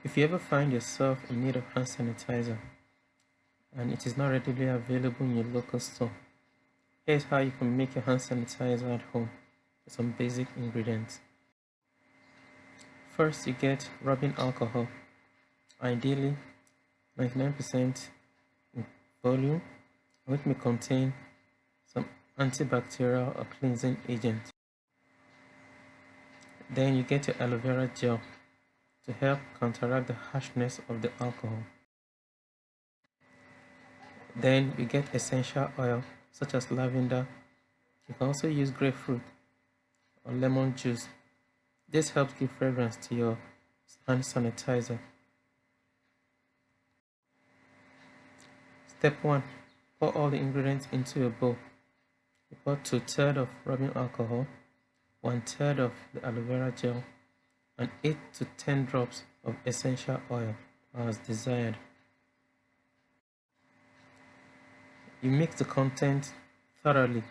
If you ever find yourself in need of hand sanitizer and it is not readily available in your local store, here's how you can make your hand sanitizer at home with some basic ingredients. First, you get rubbing alcohol, ideally 99% in volume, which may contain some antibacterial or cleansing agent. Then you get your aloe vera gel to help counteract the harshness of the alcohol. Then you get essential oil such as lavender. You can also use grapefruit or lemon juice. This helps give fragrance to your hand sanitizer. Step 1. Pour all the ingredients into a bowl. You pour 2/3 of rubbing alcohol, 1/3 of the aloe vera gel, and 8 to 10 drops of essential oil as desired. You mix the content thoroughly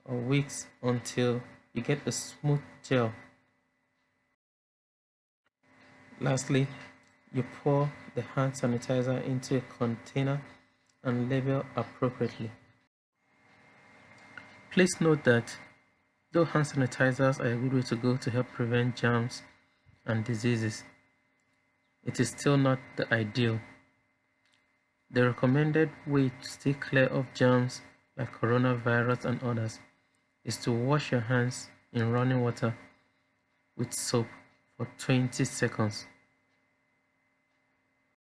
or whisk until you get a smooth gel. Lastly, you pour the hand sanitizer into a container and label appropriately. Please note that though hand sanitizers are a good way to go to help prevent germs and diseases, it is still not the ideal. The recommended way to stay clear of germs like coronavirus and others is to wash your hands in running water with soap for 20 seconds.